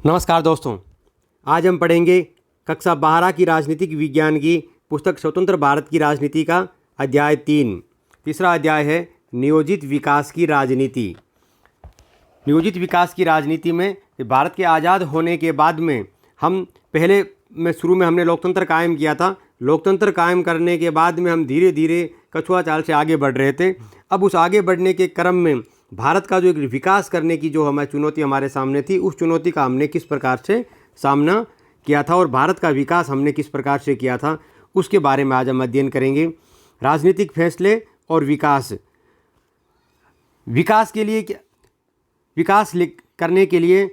नमस्कार दोस्तों, आज हम पढ़ेंगे कक्षा 12 की राजनीतिक विज्ञान की पुस्तक स्वतंत्र भारत की राजनीति का अध्याय 3। तीसरा अध्याय है नियोजित विकास की राजनीति। नियोजित विकास की राजनीति में भारत के आज़ाद होने के बाद में शुरू में हमने लोकतंत्र कायम किया था। लोकतंत्र कायम करने के बाद में हम धीरे धीरे कछुआ चाल से आगे बढ़ रहे थे। अब उस आगे बढ़ने के क्रम में भारत का जो एक विकास करने की जो हमारी चुनौती हमारे सामने थी, उस चुनौती का हमने किस प्रकार से सामना किया था और भारत का विकास हमने किस प्रकार से किया था, उसके बारे में आज हम अध्ययन करेंगे। राजनीतिक फैसले और विकास के लिए करने के लिए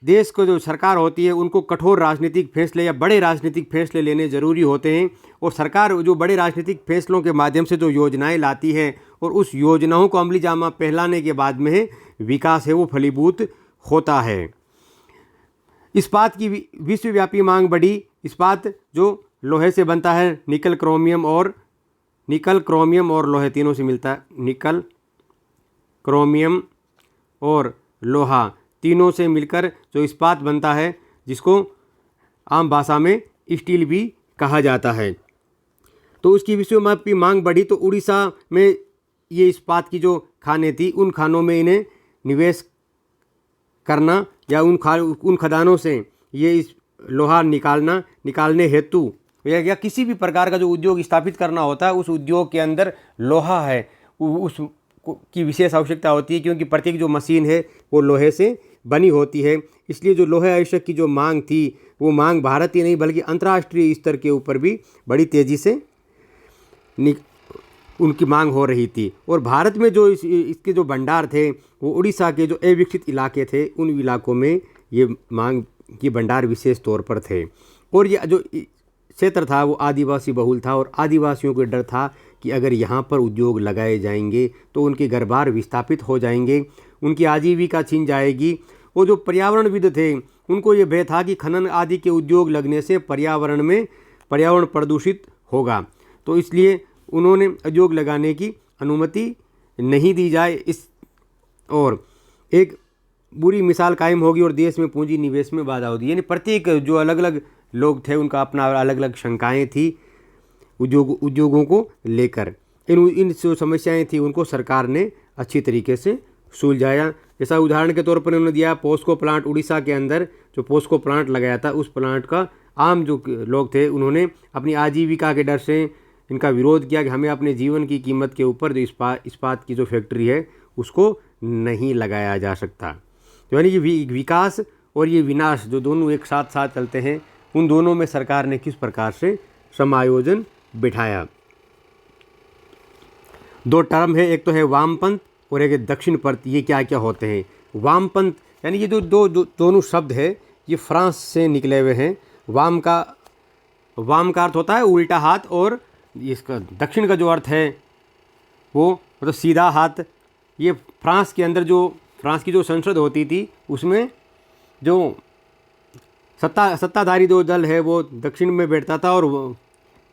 देश को जो सरकार होती है उनको कठोर राजनीतिक फैसले या बड़े राजनीतिक फैसले लेने ज़रूरी होते हैं। और सरकार जो बड़े राजनीतिक फैसलों के माध्यम से जो योजनाएं लाती है और उस योजनाओं को अमली जामा पहलाने के बाद में विकास है वो फलीभूत होता है। इस्पात की विश्वव्यापी मांग बढ़ी। इस्पात जो लोहे से बनता है, निकल, क्रोमियम और लोहे तीनों से मिलता है। निकल, क्रोमियम और लोहा तीनों से मिलकर जो इस्पात बनता है, जिसको आम भाषा में स्टील भी कहा जाता है, तो उसकी विश्वव्यापी मांग बढ़ी। तो उड़ीसा में ये इस्पात की जो खानें थी, उन खानों में इन्हें निवेश करना या उन खदानों से ये इस लोहा निकालने हेतु या किसी भी प्रकार का जो उद्योग स्थापित करना होता है, उस उद्योग के अंदर लोहा है उस की विशेष आवश्यकता होती है, क्योंकि प्रत्येक जो मशीन है वो लोहे से बनी होती है। इसलिए जो लोहे आवश्यक की जो मांग थी, वो मांग भारत ही नहीं बल्कि अंतर्राष्ट्रीय स्तर के ऊपर भी बड़ी तेज़ी से उनकी मांग हो रही थी। और भारत में जो इसके जो भंडार थे, वो उड़ीसा के जो अविकसित इलाके थे, उन इलाकों में ये मांग की भंडार विशेष तौर पर थे। और ये जो क्षेत्र था वो आदिवासी बहुल था और आदिवासियों को डर था कि अगर यहाँ पर उद्योग लगाए जाएंगे तो उनके घर बार विस्थापित हो जाएंगे, उनकी आजीविका छिन जाएगी। वो जो पर्यावरणविद थे, उनको ये भय था कि खनन आदि के उद्योग लगने से पर्यावरण प्रदूषित होगा, तो इसलिए उन्होंने उद्योग लगाने की अनुमति नहीं दी जाए। और एक बुरी मिसाल कायम होगी और देश में पूंजी निवेश में बाधा होगी। यानी प्रत्येक जो अलग अलग लोग थे, उनका अपना अलग अलग शंकाएं थी उद्योगों को लेकर। इन जो समस्याएं थी उनको सरकार ने अच्छी तरीके से सुलझाया। जैसा उदाहरण के तौर पर उन्होंने दिया, पोस्को प्लांट उड़ीसा के अंदर जो पोस्को प्लांट लगाया था, उस प्लांट का आम जो लोग थे उन्होंने अपनी आजीविका के डर से इनका विरोध किया कि हमें अपने जीवन की कीमत के ऊपर जो इस्पात की जो फैक्ट्री है उसको नहीं लगाया जा सकता। तो यानी कि विकास और ये विनाश जो दोनों एक साथ साथ चलते हैं, उन दोनों में सरकार ने किस प्रकार से समायोजन बिठाया। दो टर्म है, एक तो है वामपंथ और एक है दक्षिणपंथ। ये क्या क्या होते हैं? वामपंथ यानी ये जो दोनों शब्द है ये फ्रांस से निकले हुए हैं। वाम का अर्थ होता है उल्टा हाथ, और इसका दक्षिण का जो अर्थ है वो मतलब सीधा हाथ। ये फ्रांस के अंदर फ्रांस की जो संसद होती थी, उसमें जो सत्ताधारी जो दल है वो दक्षिण में बैठता था और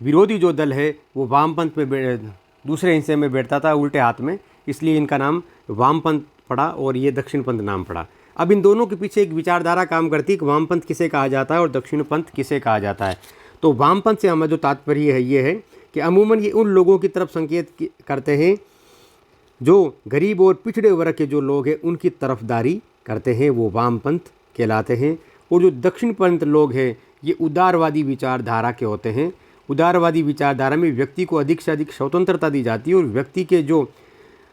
विरोधी जो दल है वो वामपंथ में दूसरे हिस्से में बैठता था, उल्टे हाथ में। इसलिए इनका नाम वामपंथ पड़ा और ये दक्षिणपंथ नाम पड़ा। अब इन दोनों के पीछे एक विचारधारा काम करती है कि वामपंथ किसे कहा जाता है और दक्षिणपंथ किसे कहा जाता है। तो वामपंथ से हमें जो तात्पर्य है ये है कि अमूमन ये उन लोगों की तरफ संकेत करते हैं जो गरीब और पिछड़े वर्ग के जो लोग हैं उनकी तरफदारी करते हैं, वो वामपंथ कहलाते हैं। और जो दक्षिणपंथ लोग हैं ये उदारवादी विचारधारा के होते हैं। उदारवादी विचारधारा में व्यक्ति को अधिक से अधिक स्वतंत्रता दी जाती है और व्यक्ति के जो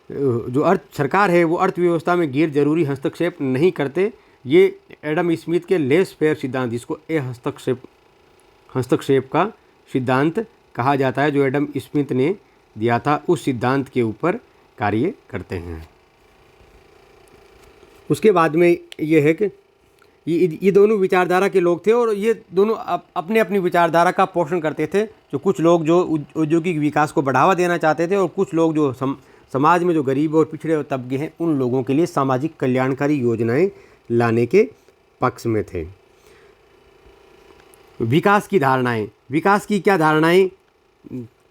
सरकार है वो अर्थव्यवस्था में गैर जरूरी हस्तक्षेप नहीं करते। ये एडम स्मिथ के लेस फेयर सिद्धांत, जिसको हस्तक्षेप का सिद्धांत कहा जाता है, जो एडम स्मिथ ने दिया था, उस सिद्धांत के ऊपर कार्य करते हैं। उसके बाद में ये है कि ये दोनों विचारधारा के लोग थे और ये दोनों अपने अपनी विचारधारा का पोषण करते थे। जो कुछ लोग जो औद्योगिक विकास को बढ़ावा देना चाहते थे और कुछ लोग जो समाज में जो गरीब और पिछड़े तबके हैं उन लोगों के लिए सामाजिक कल्याणकारी योजनाएं लाने के पक्ष में थे। विकास की धारणाएं, विकास की क्या धारणाएं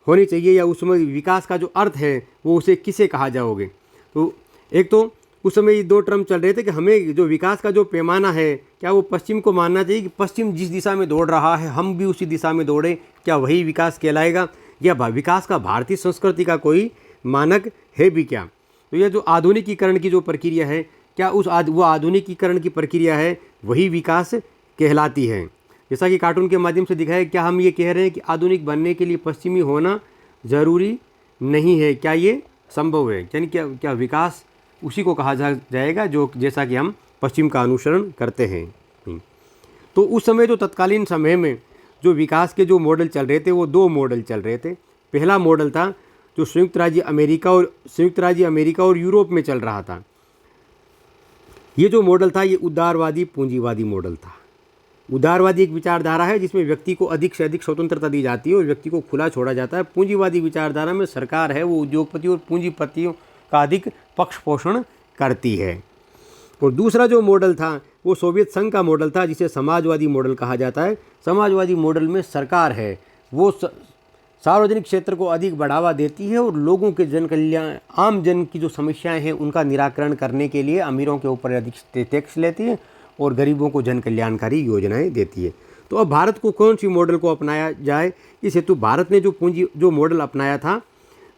होनी चाहिए या उसमें विकास का जो अर्थ है वो उसे किसे कहा जाओगे? तो एक तो उस समय ये दो टर्म चल रहे थे कि हमें जो विकास का जो पैमाना है, क्या वो पश्चिम को मानना चाहिए कि पश्चिम जिस दिशा में दौड़ रहा है हम भी उसी दिशा में दौड़े, क्या वही विकास कहलाएगा, या विकास का भारतीय संस्कृति का कोई मानक है भी क्या। तो यह जो आधुनिकीकरण की जो प्रक्रिया है, क्या वो आधुनिकीकरण की प्रक्रिया है वही विकास कहलाती है। जैसा कि कार्टून के माध्यम से दिखाया, क्या हम ये कह रहे हैं कि आधुनिक बनने के लिए पश्चिमी होना ज़रूरी नहीं है, क्या ये संभव है, यानी क्या विकास उसी को कहा जाएगा जो जैसा कि हम पश्चिम का अनुसरण करते हैं। तो उस समय जो तत्कालीन समय में जो विकास के जो मॉडल चल रहे थे वो दो मॉडल चल रहे थे। पहला मॉडल था जो संयुक्त राज्य अमेरिका और यूरोप में चल रहा था। ये जो मॉडल था ये उदारवादी पूंजीवादी मॉडल था। उदारवादी एक विचारधारा है जिसमें व्यक्ति को अधिक से अधिक स्वतंत्रता दी जाती है और व्यक्ति को खुला छोड़ा जाता है। पूंजीवादी विचारधारा में सरकार है वो उद्योगपति और पूंजीपतियों का अधिक पक्ष पोषण करती है। और दूसरा जो मॉडल था वो सोवियत संघ का मॉडल था जिसे समाजवादी मॉडल कहा जाता है। समाजवादी मॉडल में सरकार है वो सार्वजनिक क्षेत्र को अधिक बढ़ावा देती है और लोगों के जन कल्याण, आम जन की जो समस्याएं हैं उनका निराकरण करने के लिए अमीरों के ऊपर अधिक टैक्स लेती है और गरीबों को जन कल्याणकारी योजनाएं देती है। तो अब भारत को कौन सी मॉडल को अपनाया जाए, इस हेतु भारत ने जो मॉडल अपनाया था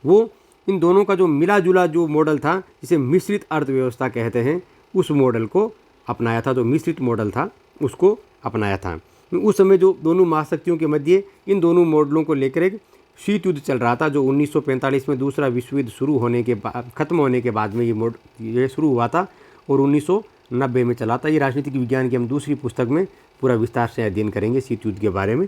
वो इन दोनों का जो मिला जुला जो मॉडल था जिसे मिश्रित अर्थव्यवस्था कहते हैं उस मॉडल को अपनाया था। जो मिश्रित मॉडल था उसको अपनाया था। उस समय जो दोनों महाशक्तियों के मध्य इन दोनों मॉडलों को लेकर एक शीत युद्ध चल रहा था जो 1945 में दूसरा विश्व युद्ध शुरू होने के बाद खत्म होने के बाद में ये शुरू हुआ था और 1990 में चला था। ये राजनीतिक विज्ञान की हम दूसरी पुस्तक में पूरा विस्तार से अध्ययन करेंगे शीत युद्ध के बारे में।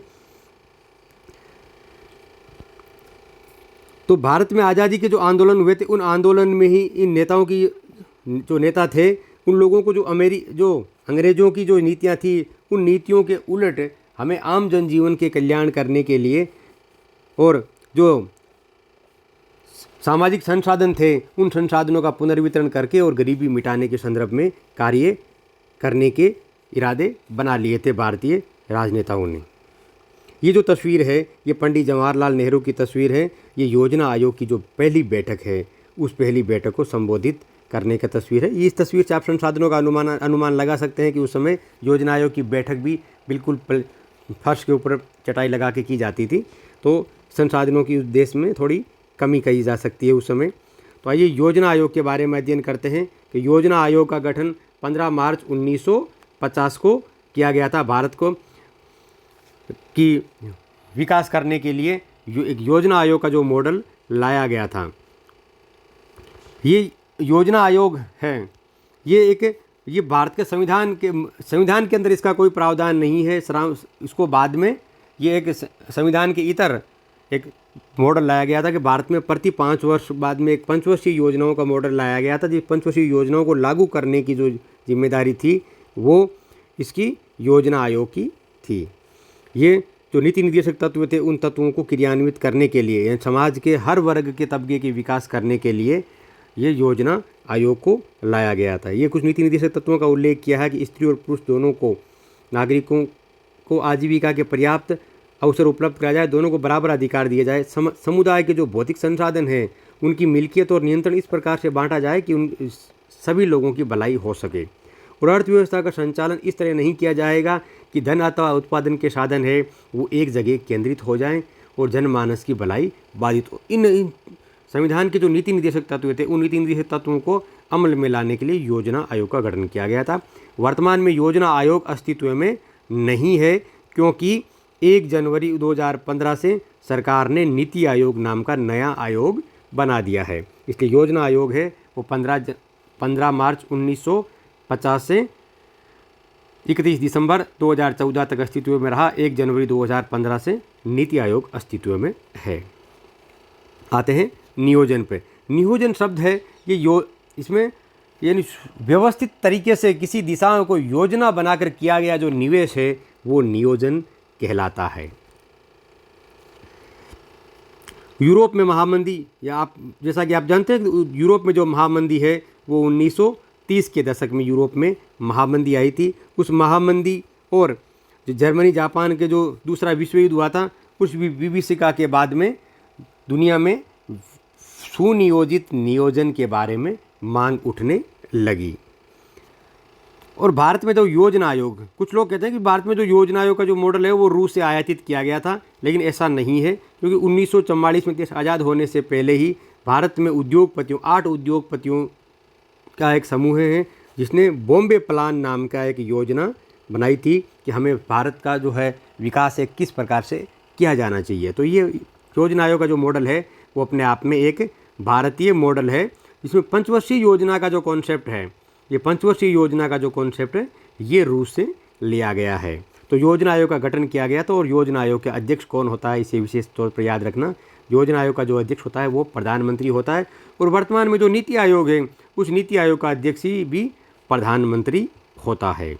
तो भारत में आज़ादी के जो आंदोलन हुए थे उन आंदोलन में ही इन नेताओं की जो नेता थे उन लोगों को जो अंग्रेज़ों की जो नीतियाँ थी उन नीतियों के उलट हमें आम जनजीवन के कल्याण करने के लिए और जो सामाजिक संसाधन थे उन संसाधनों का पुनर्वितरण करके और गरीबी मिटाने के संदर्भ में कार्य करने के इरादे बना लिए थे भारतीय राजनेताओं ने। ये जो तस्वीर है ये पंडित जवाहरलाल नेहरू की तस्वीर है। ये योजना आयोग की जो पहली बैठक है उस पहली बैठक को संबोधित करने का तस्वीर है। इस तस्वीर से आप संसाधनों का अनुमान लगा सकते हैं कि उस समय योजना आयोग की बैठक भी बिल्कुल फर्श के ऊपर चटाई लगा के की जाती थी। तो संसाधनों की उस देश में थोड़ी कमी कही जा सकती है उस समय। तो आइए योजना आयोग के बारे में अध्ययन करते हैं कि योजना आयोग का गठन 15 मार्च 1950 को किया गया था। भारत को की विकास करने के लिए एक योजना आयोग का जो मॉडल लाया गया था। ये योजना आयोग है ये भारत के संविधान के अंदर इसका कोई प्रावधान नहीं है। इसको बाद में ये एक संविधान के इतर एक मॉडल लाया गया था कि भारत में प्रति 5 वर्ष बाद में एक पंचवर्षीय योजनाओं का मॉडल लाया गया था। जिस पंचवर्षीय योजनाओं को लागू करने की जो जिम्मेदारी थी वो इसकी योजना आयोग की थी। ये जो नीति निर्देशक तत्व थे उन तत्वों को क्रियान्वित करने के लिए समाज के हर वर्ग के तबके के विकास करने के लिए ये योजना आयोग को लाया गया था। ये कुछ नीति निर्देशक तत्वों का उल्लेख किया है कि स्त्री और पुरुष दोनों को नागरिकों को आजीविका के पर्याप्त अवसर उपलब्ध कराया जाए, दोनों को बराबर अधिकार दिए जाए, समुदाय के जो भौतिक संसाधन हैं उनकी मिल्कियत और नियंत्रण इस प्रकार से बांटा जाए कि उन सभी लोगों की भलाई हो सके। और अर्थव्यवस्था का संचालन इस तरह नहीं किया जाएगा कि धन अथवा उत्पादन के साधन है वो एक जगह केंद्रित हो जाएं और जनमानस की भलाई बाधित हो। इन संविधान के जो नीति निर्देशक तत्व थे उन नीति निर्देशक तत्वों को अमल में लाने के लिए योजना आयोग का गठन किया गया था। वर्तमान में योजना आयोग अस्तित्व में नहीं है क्योंकि 1 जनवरी 2015 से सरकार ने नीति आयोग नाम का नया आयोग बना दिया है। इसलिए योजना आयोग है वो 15 मार्च 1950 से 31 दिसंबर 2014 तक अस्तित्व में रहा। 1 जनवरी 2015 से नीति आयोग अस्तित्व में है। आते हैं नियोजन पे। नियोजन शब्द है ये इसमें यानी व्यवस्थित तरीके से किसी दिशा को योजना बनाकर किया गया जो निवेश है वो नियोजन कहलाता है। यूरोप में महामंदी या जैसा कि आप जानते हैं यूरोप में जो महामंदी है वो 1930 के दशक में यूरोप में महामंदी आई थी। उस महामंदी और जो जर्मनी जापान के जो दूसरा विश्व युद्ध हुआ था उस विभीषिका के बाद में दुनिया में सुनियोजित नियोजन के बारे में मांग उठने लगी। और भारत में जो योजना आयोग, कुछ लोग कहते हैं कि भारत में जो योजना आयोग का जो मॉडल है वो रूस से आयातित किया गया था, लेकिन ऐसा नहीं है, क्योंकि 1944 में देश आज़ाद होने से पहले ही भारत में उद्योगपतियों 8 उद्योगपतियों का एक समूह है जिसने बॉम्बे प्लान नाम का एक योजना बनाई थी कि हमें भारत का जो है विकास है किस प्रकार से किया जाना चाहिए। तो ये योजना आयोग का जो मॉडल है वो अपने आप में एक भारतीय मॉडल है, जिसमें पंचवर्षीय योजना का जो कॉन्सेप्ट है, ये पंचवर्षीय योजना का जो कॉन्सेप्ट है ये रूस से लिया गया है। तो योजना आयोग का गठन किया गया था, और योजना आयोग के अध्यक्ष कौन होता है इसे विशेष तौर पर याद रखना। योजना आयोग का जो अध्यक्ष होता है वो प्रधानमंत्री होता है, और वर्तमान में जो नीति आयोग है उस नीति आयोग का अध्यक्ष ही भी प्रधानमंत्री होता है।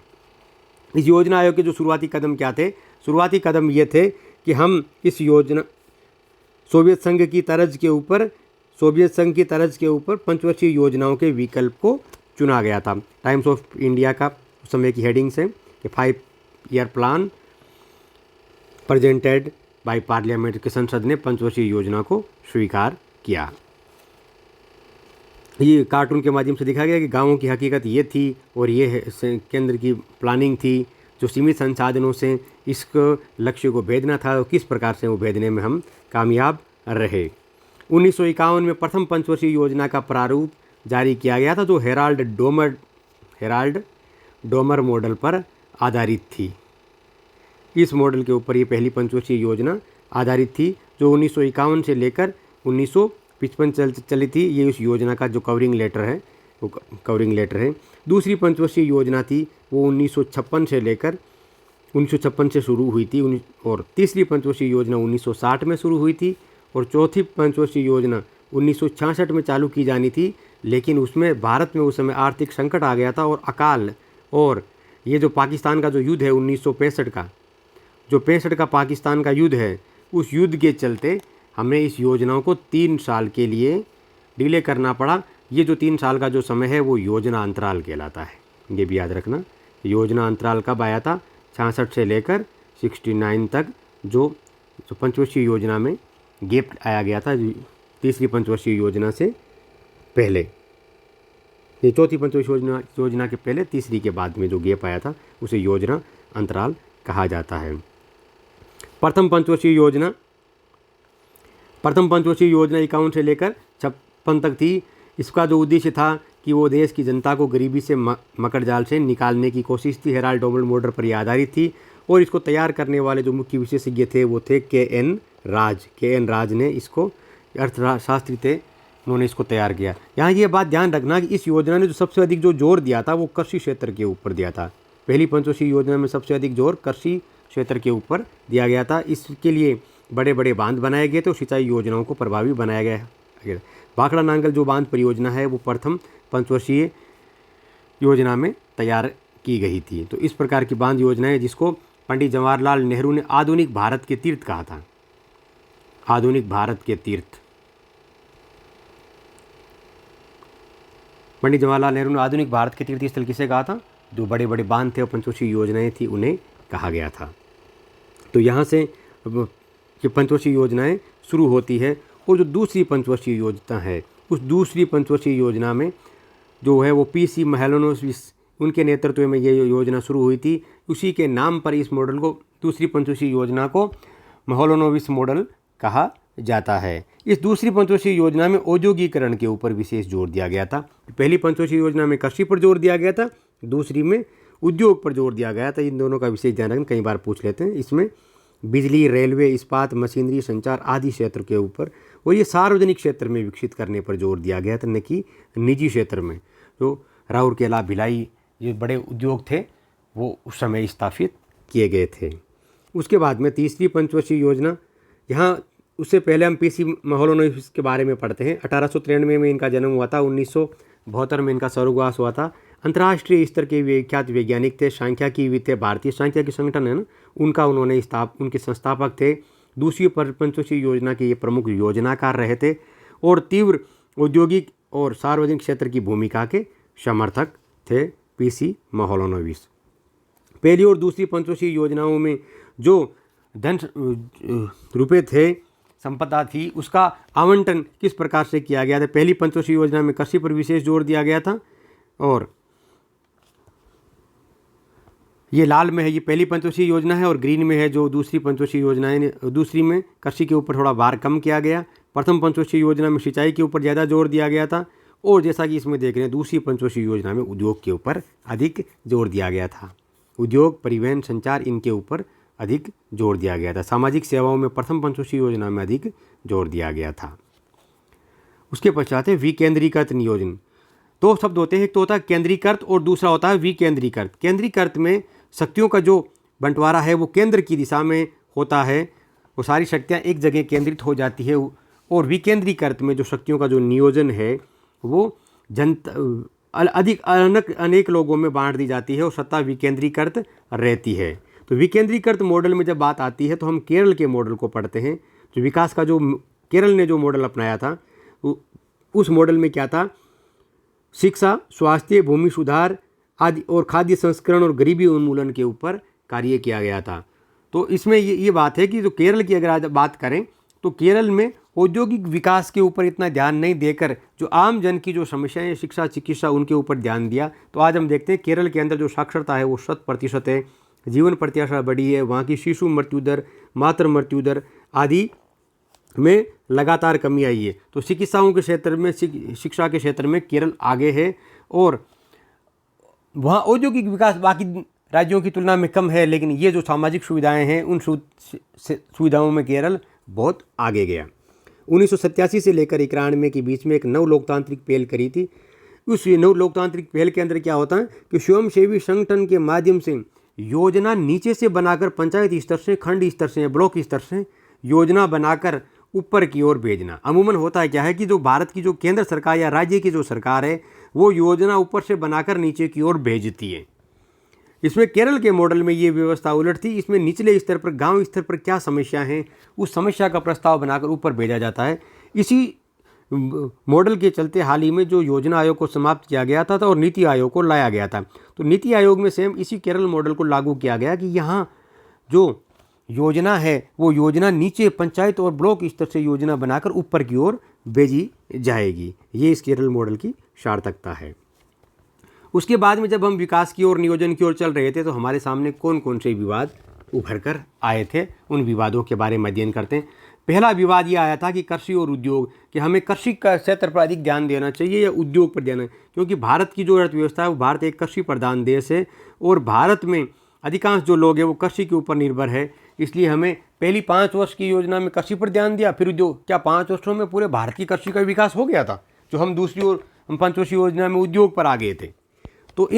इस योजना आयोग के जो शुरुआती कदम क्या थे? शुरुआती कदम ये थे कि हम इस योजना सोवियत संघ की तर्ज के ऊपर पंचवर्षीय योजनाओं के विकल्प को चुना गया था। टाइम्स ऑफ इंडिया का उस समय की हेडिंग्स है कि 5 year plan presented by parliament, के संसद ने पंचवर्षीय योजना को स्वीकार किया। ये कार्टून के माध्यम से दिखाया गया कि गांवों की हकीकत ये थी, और ये केंद्र की प्लानिंग थी जो सीमित संसाधनों से इस लक्ष्य को भेदना था, और किस प्रकार से वो भेदने में हम कामयाब रहे। 1951 में प्रथम पंचवर्षीय योजना का प्रारूप जारी किया गया था, जो हेराल्ड डोमर मॉडल पर आधारित थी। इस मॉडल के ऊपर ये पहली पंचवर्षीय योजना आधारित थी, जो 1951 से लेकर 1955 चली थी। ये उस योजना का जो कवरिंग लेटर है। दूसरी पंचवर्षीय योजना थी वो 1956 से शुरू हुई थी, और तीसरी पंचवर्षीय योजना 1960 में शुरू हुई थी, और चौथी पंचवर्षीय योजना 1966 में चालू की जानी थी, लेकिन उसमें भारत में उस समय आर्थिक संकट आ गया था, और अकाल, और ये जो पाकिस्तान का जो युद्ध है 1965 का, जो 65 का पाकिस्तान का युद्ध है, उस युद्ध के चलते हमें इस योजनाओं को 3 साल के लिए डिले करना पड़ा। ये जो 3 साल का जो समय है वो योजना अंतराल कहलाता है, ये भी याद रखना। योजना अंतराल कब आया था? 66 से लेकर 69 तक, जो पंचवर्षीय योजना में गैप आया गया था तीसरी पंचवर्षीय योजना से पहले। ये चौथी पंचवर्षीय योजना के पहले, तीसरी के बाद में जो गैप आया था उसे योजना अंतराल कहा जाता है। प्रथम पंचवर्षीय योजना 51 से लेकर 56 तक थी। इसका जो उद्देश्य था कि वो देश की जनता को गरीबी से मकड़ जाल से निकालने की कोशिश थी। हेराल्ड डोमर मॉडल पर यह आधारित थी, और इसको तैयार करने वाले जो मुख्य विशेषज्ञ थे वो थे के.एन. राज ने इसको, अर्थशास्त्री थे, उन्होंने इसको तैयार किया। यहाँ ये बात ध्यान रखना कि इस योजना ने जो सबसे अधिक जो जोर दिया था वो कृषि क्षेत्र के ऊपर दिया था। पहली पंचवर्षीय योजना में सबसे अधिक जोर कृषि क्षेत्र के ऊपर दिया गया था। इसके लिए बड़े बड़े बांध बनाए गए थे और सिंचाई योजनाओं को प्रभावी बनाया गया। भाखड़ा नांगल जो बांध परियोजना है वो प्रथम पंचवर्षीय योजना में तैयार की गई थी। तो इस प्रकार की बांध योजना है जिसको पंडित जवाहरलाल नेहरू ने आधुनिक भारत के तीर्थ कहा था। आधुनिक भारत के तीर्थ, पंडित जवाहरलाल नेहरू ने आधुनिक भारत के तीर्थ स्थल किसे कहा था? जो बड़े बड़े बांध थे और पंचवर्षीय योजनाएं थी उन्हें कहा गया था। तो यहाँ से ये पंचवर्षीय योजनाएं शुरू होती है, और जो दूसरी पंचवर्षीय योजना है उस दूसरी पंचवर्षीय योजना में जो है वो पी.सी. महलनोबिस, उनके नेतृत्व में ये योजना शुरू हुई थी। उसी के नाम पर इस मॉडल को, दूसरी पंचवर्षीय योजना को महलनोबिस मॉडल कहा जाता है। इस दूसरी पंचवर्षीय योजना में औद्योगिकरण के ऊपर विशेष जोर दिया गया था। पहली पंचवर्षीय योजना में कृषि पर जोर दिया गया था, दूसरी में उद्योग पर जोर दिया गया था। इन दोनों का विशेष ध्यान रखना, कई बार पूछ लेते हैं। इसमें बिजली, रेलवे, इस्पात, मशीनरी, संचार आदि क्षेत्र के ऊपर, और ये सार्वजनिक क्षेत्र में विकसित करने पर जोर दिया गया था, न कि निजी क्षेत्र में। जो राउरकेला, भिलाई, ये बड़े उद्योग थे वो उस समय स्थापित किए गए थे। उसके बाद में तीसरी पंचवर्षीय योजना, यहाँ उससे पहले हम पी.सी. महलनोबिस के बारे में पढ़ते हैं। 1893 में इनका जन्म हुआ था, 1972 में इनका स्वर्गवास हुआ था। अंतर्राष्ट्रीय स्तर के विख्यात वैज्ञानिक थे, सांख्यिकी भी थे, भारतीय सांख्यिकी संगठन है ना, उनके संस्थापक थे। दूसरी पंचवर्षीय योजना के ये प्रमुख योजनाकार रहे थे, और तीव्र औद्योगिक और सार्वजनिक क्षेत्र की भूमिका के समर्थक थे पी.सी. महलनोबिस। पहली और दूसरी पंचवर्षीय योजनाओं में जो धन रुपए थे, संपदा थी, उसका आवंटन किस प्रकार से किया गया था? पहली पंचवर्षीय योजना में कृषि पर विशेष जोर दिया गया था, और ये लाल में है, ये पहली पंचवर्षीय योजना है, और ग्रीन में है जो दूसरी पंचवर्षीय योजना है। दूसरी में कृषि के ऊपर थोड़ा भार कम किया गया। प्रथम पंचवर्षीय योजना में सिंचाई के ऊपर ज़्यादा जोर दिया गया था, और जैसा कि इसमें देख रहे हैं दूसरी पंचवर्षीय योजना में उद्योग के ऊपर अधिक जोर दिया गया था। उद्योग, परिवहन, संचार, इनके ऊपर अधिक जोर दिया गया था। सामाजिक सेवाओं में प्रथम पंचवर्षीय योजना में अधिक जोर दिया गया था। उसके पश्चात है विकेंद्रीकृत नियोजन। दो शब्द होते हैं, एक तो होता है केंद्रीकृत और दूसरा होता है विकेंद्रीकृत। केंद्रीकृत में शक्तियों का जो बंटवारा है वो केंद्र की दिशा में होता है, वो सारी शक्तियाँ एक जगह केंद्रित हो जाती है। और विकेंद्रीकृत में जो शक्तियों का जो नियोजन है वो अनेक लोगों में बांट दी जाती है और सत्ता विकेंद्रीकृत रहती है। तो विकेंद्रीकृत मॉडल में जब बात आती है तो हम केरल के मॉडल को पढ़ते हैं। जो विकास का जो केरल ने जो मॉडल अपनाया था, उस मॉडल में क्या था, शिक्षा, स्वास्थ्य, भूमि सुधार आदि और खाद्य संस्करण और गरीबी उन्मूलन के ऊपर कार्य किया गया था। तो इसमें ये बात है कि जो केरल की अगर आज बात करें तो केरल में औद्योगिक विकास के ऊपर इतना ध्यान नहीं देकर जो आम जन की जो समस्याएं, शिक्षा, चिकित्सा, उनके ऊपर ध्यान दिया। तो आज हम देखते हैं केरल के अंदर जो साक्षरता है वो 100% है, जीवन प्रत्याशा बढ़ी है, वहाँ की शिशु मृत्यु दर, मातृ मृत्यु दर आदि में लगातार कमी आई है। तो चिकित्साओं के क्षेत्र में, शिक्षा के क्षेत्र में केरल आगे है, और वहाँ औद्योगिक विकास बाकी राज्यों की तुलना में कम है, लेकिन ये जो सामाजिक सुविधाएं हैं उन सुविधाओं में केरल बहुत आगे गया। 1987 से लेकर 91 के बीच में एक नव लोकतांत्रिक पहल करी थी। उस नव लोकतांत्रिक पहल के अंदर क्या होता है कि स्वयंसेवी संगठन के माध्यम से योजना नीचे से बनाकर पंचायत स्तर से, खंड स्तर से, ब्लॉक स्तर से योजना बनाकर ऊपर की ओर भेजना। अमूमन होता है क्या है कि जो भारत की जो केंद्र सरकार या राज्य की जो सरकार है वो योजना ऊपर से बनाकर नीचे की ओर भेजती है। इसमें केरल के मॉडल में ये व्यवस्था उलट थी। इसमें निचले स्तर पर, गांव स्तर पर क्या समस्या है, उस समस्या का प्रस्ताव बनाकर ऊपर भेजा जाता है। इसी मॉडल के चलते हाल ही में जो योजना आयोग को समाप्त किया गया था और नीति आयोग को लाया गया था। तो नीति आयोग में सेम इसी केरल मॉडल को लागू किया गया कि यहाँ जो योजना है वो योजना नीचे पंचायत और ब्लॉक स्तर से योजना बनाकर ऊपर की ओर भेजी जाएगी। ये इस केरल मॉडल की सार्थकता है। उसके बाद में जब हम विकास की ओर, नियोजन की ओर चल रहे थे तो हमारे सामने कौन कौन से विवाद उभर कर आए थे, उन विवादों के बारे में अध्ययन करते हैं। पहला विवाद ये आया था कि कृषि और उद्योग, कि हमें कृषि का क्षेत्र पर अधिक ध्यान देना चाहिए या उद्योग पर देना, क्योंकि भारत की जो अर्थव्यवस्था है वो भारत एक कृषि प्रधान देश है और भारत में अधिकांश जो लोग हैं वो कृषि के ऊपर निर्भर है। इसलिए हमें पहली 5 वर्ष की योजना में कृषि पर ध्यान दिया, फिर उद्योग। क्या 5 वर्षों में पूरे भारत की कृषि का विकास हो गया था? जो हम दूसरी ओर, हम पंचवर्षीय योजना में उद्योग पर आ गए थे। तो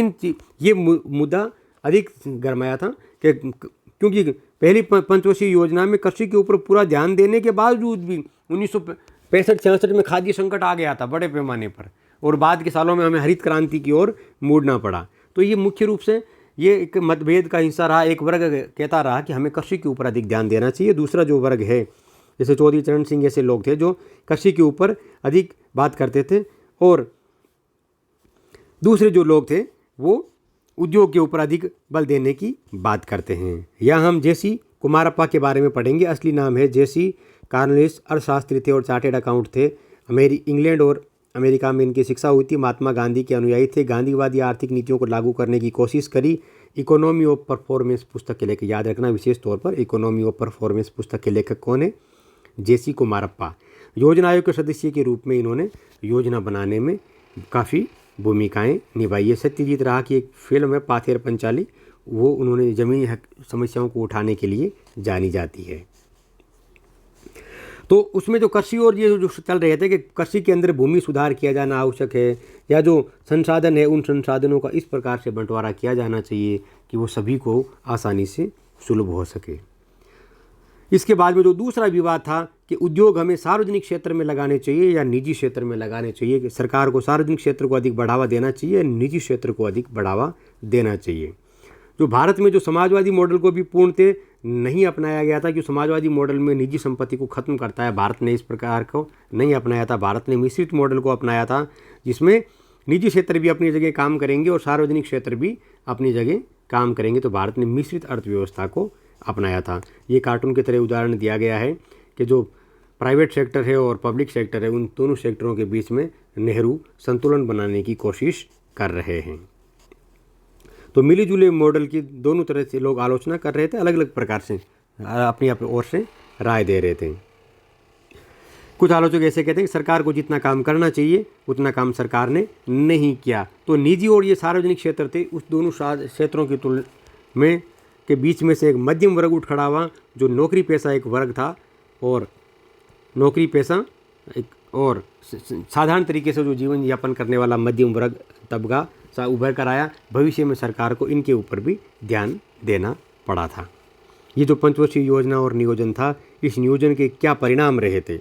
ये मुद्दा अधिक गरमाया था कि क्योंकि पहली पंचवर्षीय योजना में कृषि के ऊपर पूरा ध्यान देने के बावजूद भी 1965-66 में खाद्य संकट आ गया था बड़े पैमाने पर, और बाद के सालों में हमें हरित क्रांति की ओर मुड़ना पड़ा। तो ये मुख्य रूप से ये एक मतभेद का हिस्सा रहा। एक वर्ग कहता रहा कि हमें कृषि के ऊपर अधिक ध्यान देना चाहिए, दूसरा जो वर्ग है जैसे चौधरी चरण सिंह ऐसे लोग थे जो कृषि के ऊपर अधिक बात करते थे, और दूसरे जो लोग थे वो उद्योग के ऊपर अधिक बल देने की बात करते हैं। यहाँ हम जेसी कुमारप्पा के बारे में पढ़ेंगे। असली नाम है जेसी कार्नलिस। अर्थशास्त्री थे और चार्टेड अकाउंट थे। इंग्लैंड और अमेरिका में इनकी शिक्षा हुई थी। महात्मा गांधी के अनुयायी थे। गांधीवादी आर्थिक नीतियों को लागू करने की कोशिश करी। इकोनॉमी ऑफ परफॉर्मेंस पुस्तक के लेखक, याद रखना विशेष तौर पर, इकोनॉमी ऑफ परफॉर्मेंस पुस्तक के लेखक कौन है? जेसी कुमारप्पा। योजना आयोग के सदस्य के रूप में इन्होंने योजना बनाने में काफ़ी भूमिकाएं निभाई है। सत्यजीत राय की एक फिल्म है पाथेर पंचाली, वो उन्होंने जमीनी हक समस्याओं को उठाने के लिए जानी जाती है। तो उसमें जो कृषि और ये जो चल रहे थे कि कृषि के अंदर भूमि सुधार किया जाना आवश्यक है, या जो संसाधन है उन संसाधनों का इस प्रकार से बंटवारा किया जाना चाहिए कि वो सभी को आसानी से सुलभ हो सके। इसके बाद में जो दूसरा विवाद था कि उद्योग हमें सार्वजनिक क्षेत्र में लगाने चाहिए या निजी क्षेत्र में लगाने चाहिए, कि सरकार को सार्वजनिक क्षेत्र को अधिक बढ़ावा देना चाहिए या निजी क्षेत्र को अधिक बढ़ावा देना चाहिए। जो भारत में जो समाजवादी मॉडल को भी पूर्णतः नहीं अपनाया गया था, कि समाजवादी मॉडल में निजी संपत्ति को खत्म करता है, भारत ने इस प्रकार को नहीं अपनाया था। भारत ने मिश्रित मॉडल को अपनाया था, जिसमें निजी क्षेत्र भी अपनी जगह काम करेंगे और सार्वजनिक क्षेत्र भी अपनी जगह काम करेंगे। तो भारत ने मिश्रित अर्थव्यवस्था को अपनाया था। ये कार्टून की तरह उदाहरण दिया गया है कि जो प्राइवेट सेक्टर है और पब्लिक सेक्टर है, उन दोनों सेक्टरों के बीच में नेहरू संतुलन बनाने की कोशिश कर रहे हैं। तो मिली जुले मॉडल की दोनों तरह से लोग आलोचना कर रहे थे, अलग अलग प्रकार से अपनी अपनी ओर से राय दे रहे थे। कुछ आलोचक ऐसे कहते हैं कि सरकार को जितना काम करना चाहिए उतना काम सरकार ने नहीं किया। तो निजी और ये सार्वजनिक क्षेत्र थे, उस दोनों क्षेत्रों की तुलना में के बीच में से एक मध्यम वर्ग उठ खड़ा हुआ, जो नौकरी पेशा एक वर्ग था, और नौकरी पेशा एक और साधारण तरीके से जो जीवन यापन करने वाला मध्यम वर्ग तबका सा उभर कर आया। भविष्य में सरकार को इनके ऊपर भी ध्यान देना पड़ा था। ये जो पंचवर्षीय योजना और नियोजन था, इस नियोजन के क्या परिणाम रहे थे?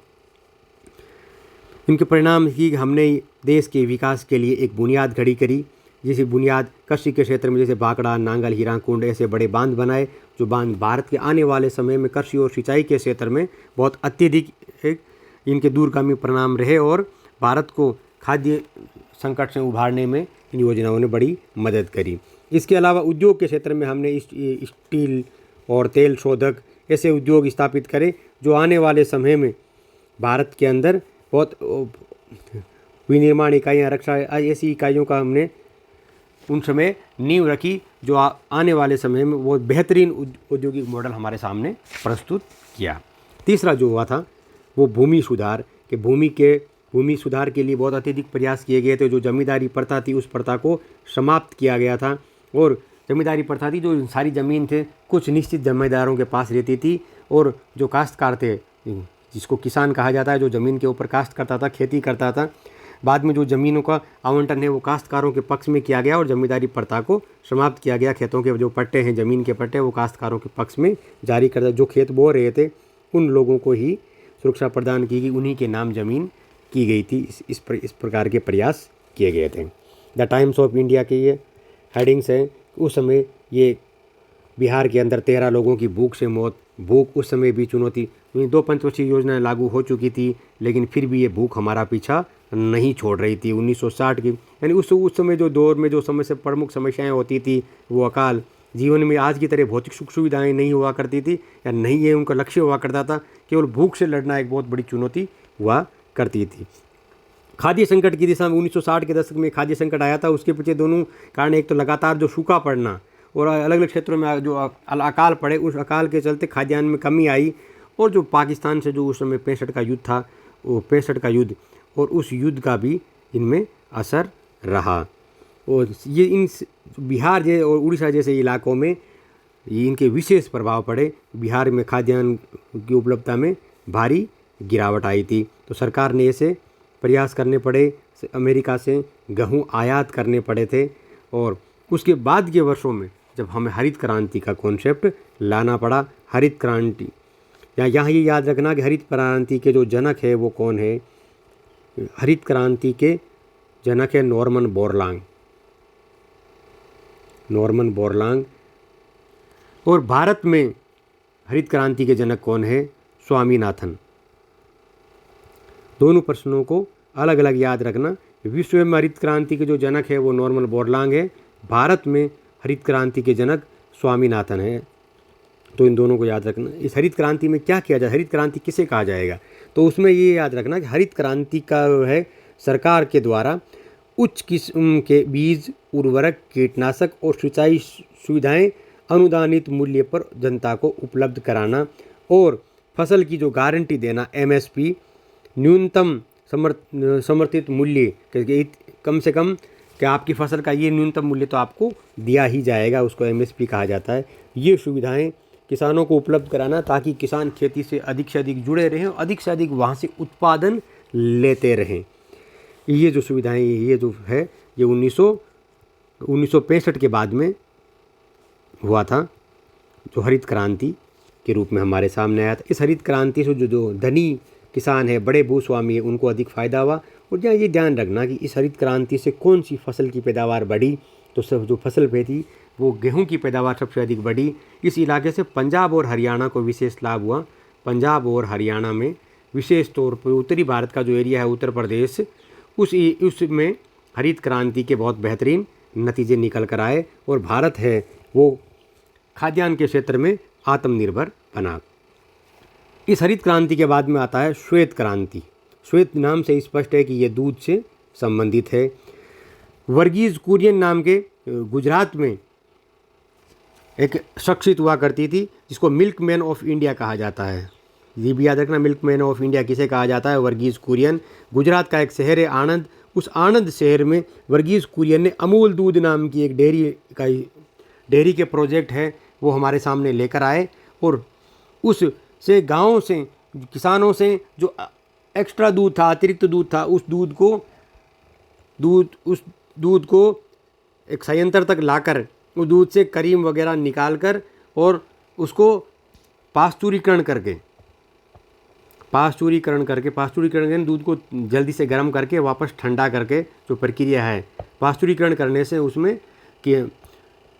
इनके परिणाम ही हमने देश के विकास के लिए एक बुनियाद खड़ी करी, जैसे बुनियाद कृषि के क्षेत्र में जैसे बाकड़ा, नांगल, हीराकुंड ऐसे बड़े बांध बनाए, जो बांध भारत के आने वाले समय में कृषि और सिंचाई के क्षेत्र में बहुत अत्यधिक इनके दूरगामी परिणाम रहे और भारत को खाद्य संकट से उभारने में इन योजनाओं ने बड़ी मदद करी। इसके अलावा उद्योग के क्षेत्र में हमने स्टील और तेल शोधक ऐसे उद्योग स्थापित करे, जो आने वाले समय में भारत के अंदर बहुत विनिर्माण इकाइयाँ, रक्षा ऐसी इकाइयों का हमने उन समय नींव रखी, जो आने वाले समय में बहुत बेहतरीन औद्योगिक मॉडल हमारे सामने प्रस्तुत किया। तीसरा जो हुआ था वो भूमि सुधार के भूमि सुधार के लिए बहुत अत्यधिक प्रयास किए गए थे। जो जमींदारी प्रथा थी, उस प्रथा को समाप्त किया गया था, और जमींदारी प्रथा थी जो सारी ज़मीन थे कुछ निश्चित जमींदारों के पास रहती थी, और जो काश्तकार थे, जिसको किसान कहा जाता है, जो ज़मीन के ऊपर काश्त करता था, खेती करता था, बाद में जो ज़मीनों का आवंटन है वो काश्तकारों के पक्ष में किया गया और जमींदारी प्रथा को समाप्त किया गया। खेतों के जो पट्टे हैं, ज़मीन के पट्टे, वो काश्तकारों के पक्ष में जारी करता, जो खेत बो रहे थे उन लोगों को ही सुरक्षा प्रदान की गई, उन्हीं के नाम ज़मीन की गई थी। इस प्रकार के प्रयास किए गए थे। द टाइम्स ऑफ इंडिया के ये हेडिंग्स हैं। उस समय ये बिहार के अंदर 13 लोगों की भूख से मौत। भूख उस समय भी चुनौती, 2 पंचवर्षीय योजनाएं लागू हो चुकी थी, लेकिन फिर भी ये भूख हमारा पीछा नहीं छोड़ रही थी। 1960 की यानी उस समय जो दौर में जो प्रमुख समस्याएं होती थी, वो अकाल, जीवन में आज की तरह भौतिक सुख सुविधाएँ नहीं हुआ करती थी, या नहीं ये उनका लक्ष्य हुआ करता था, केवल भूख से लड़ना एक बहुत बड़ी चुनौती हुआ करती थी। खाद्य संकट की दिशा में 1960 के दशक में खाद्य संकट आया था। उसके पीछे दोनों कारण, एक तो लगातार जो सूखा पड़ना और अलग अलग क्षेत्रों में जो अकाल पड़े, उस अकाल के चलते खाद्यान्न में कमी आई, और जो पाकिस्तान से जो उस समय 65 का युद्ध था, वो 65 का युद्ध, और उस युद्ध का भी इनमें असर रहा। और ये इन बिहार जैसे और उड़ीसा जैसे इलाकों में ये इनके विशेष प्रभाव पड़े। बिहार में खाद्यान्न की उपलब्धता में भारी गिरावट आई थी, तो सरकार ने ऐसे प्रयास करने पड़े, अमेरिका से गेहूँ आयात करने पड़े थे। और उसके बाद के वर्षों में जब हमें हरित क्रांति का कॉन्सेप्ट लाना पड़ा, हरित क्रांति, यहाँ ये याद रखना कि हरित क्रांति के जो जनक है वो कौन है। हरित क्रांति के जनक है नॉर्मन बोरलांग। और भारत में हरित क्रांति के जनक कौन है? स्वामीनाथन। दोनों प्रश्नों को अलग अलग याद रखना। विश्व में हरित क्रांति के जो जनक है वो नॉर्मन बोरलांग है, भारत में हरित क्रांति के जनक स्वामीनाथन है। तो इन दोनों को याद रखना। इस हरित क्रांति में क्या किया जाए, हरित क्रांति किसे कहा जाएगा, तो उसमें ये याद रखना कि हरित क्रांति का है सरकार के द्वारा उच्च किस्म के बीज, उर्वरक, कीटनाशक और सिंचाई सुविधाएं अनुदानित मूल्य पर जनता को उपलब्ध कराना, और फसल की जो गारंटी देना, MSP, न्यूनतम समर्थित मूल्य, कम से कम कि आपकी फसल का ये न्यूनतम मूल्य तो आपको दिया ही जाएगा, उसको MSP कहा जाता है। ये सुविधाएं किसानों को उपलब्ध कराना, ताकि किसान खेती से अधिक जुड़े रहें और अधिक से अधिक वहाँ से उत्पादन लेते रहें। ये जो सुविधाएं, ये जो है, ये 1965 के बाद में हुआ था, जो हरित क्रांति के रूप में हमारे सामने आया था। इस हरित क्रांति से जो धनी किसान है, बड़े भूस्वामी है, उनको अधिक फ़ायदा हुआ। और यहाँ ये ध्यान रखना कि इस हरित क्रांति से कौन सी फसल की पैदावार बढ़ी, तो सब जो फसल पे थी वो गेहूं की पैदावार सबसे अधिक बढ़ी। इस इलाके से पंजाब और हरियाणा को विशेष लाभ हुआ। पंजाब और हरियाणा में विशेष तौर पर उत्तरी भारत का जो एरिया है, उत्तर प्रदेश, उसमें हरित क्रांति के बहुत बेहतरीन नतीजे निकल कर आए, और भारत है वो खाद्यान्न के क्षेत्र में आत्मनिर्भर बना। इस हरित क्रांति के बाद में आता है श्वेत क्रांति। श्वेत नाम से स्पष्ट है कि ये दूध से संबंधित है, वर्गीज कुरियन नाम के गुजरात में एक शख्सियत हुआ करती थी जिसको मिल्क मैन ऑफ इंडिया कहा जाता है। ये भी याद रखना, मिल्क मैन ऑफ इंडिया किसे कहा जाता है? वर्गीज कुरियन। गुजरात का एक शहर है आणंद, उस आणंद शहर में वर्गीज कुरियन ने अमूल दूध नाम की एक डेयरी के प्रोजेक्ट है वो हमारे सामने लेकर आए, और उससे गाँव से किसानों से जो एक्स्ट्रा दूध था, अतिरिक्त दूध था, उस दूध को एक संयंत्र तक लाकर उस दूध से क्रीम वगैरह निकाल कर और उसको पाश्चुरीकरण करके दूध को जल्दी से गर्म करके वापस ठंडा करके जो प्रक्रिया है, पाश्चुरीकरण करने से उसमें कि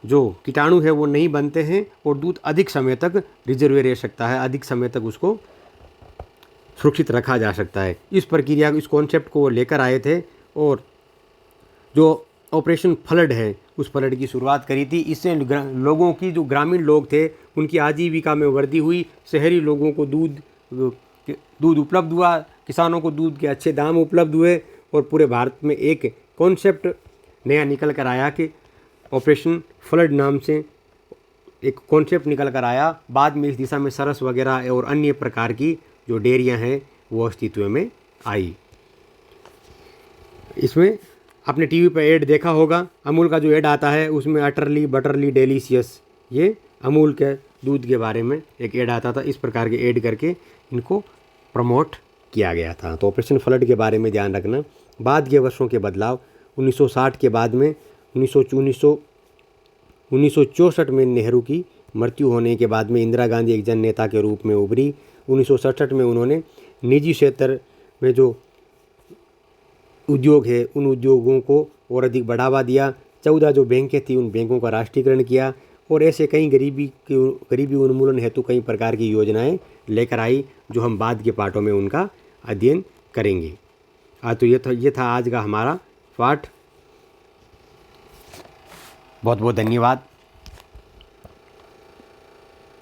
जो कीटाणु है वो नहीं बनते हैं और दूध अधिक समय तक रिजर्व रह सकता है, अधिक समय तक उसको सुरक्षित रखा जा सकता है। इस प्रक्रिया, इस कॉन्सेप्ट को वो लेकर आए थे और जो ऑपरेशन फ्लड है उस फ्लड की शुरुआत करी थी। इससे लोगों की, जो ग्रामीण लोग थे, उनकी आजीविका में वृद्धि हुई, शहरी लोगों को दूध उपलब्ध हुआ, किसानों को दूध के अच्छे दाम उपलब्ध हुए और पूरे भारत में एक कॉन्सेप्ट नया निकल कर आया कि ऑपरेशन फ्लड नाम से एक कॉन्सेप्ट निकल कर आया। बाद में इस दिशा में सरस वगैरह और अन्य प्रकार की जो डेयरियाँ हैं वो अस्तित्व में आई। इसमें आपने टीवी पर ऐड देखा होगा, अमूल का जो ऐड आता है उसमें अटरली बटरली डेलीशियस, ये अमूल के दूध के बारे में एक ऐड आता था। इस प्रकार के ऐड करके इनको प्रमोट किया गया था। तो ऑपरेशन फ्लड के बारे में ध्यान रखना। बाद के वर्षों के बदलाव, 1960 के बाद में 1964 में नेहरू की मृत्यु होने के बाद में इंदिरा गांधी एक जन नेता के रूप में उभरी। 1967 में उन्होंने निजी क्षेत्र में जो उद्योग है उन उद्योगों को और अधिक बढ़ावा दिया। 14 जो बैंकें थी उन बैंकों का राष्ट्रीयकरण किया और ऐसे कई गरीबी उन्मूलन हेतु कई प्रकार की योजनाएं लेकर आई, जो हम बाद के पाठों में उनका अध्ययन करेंगे। तो ये था आज का हमारा पाठ। बहुत बहुत धन्यवाद।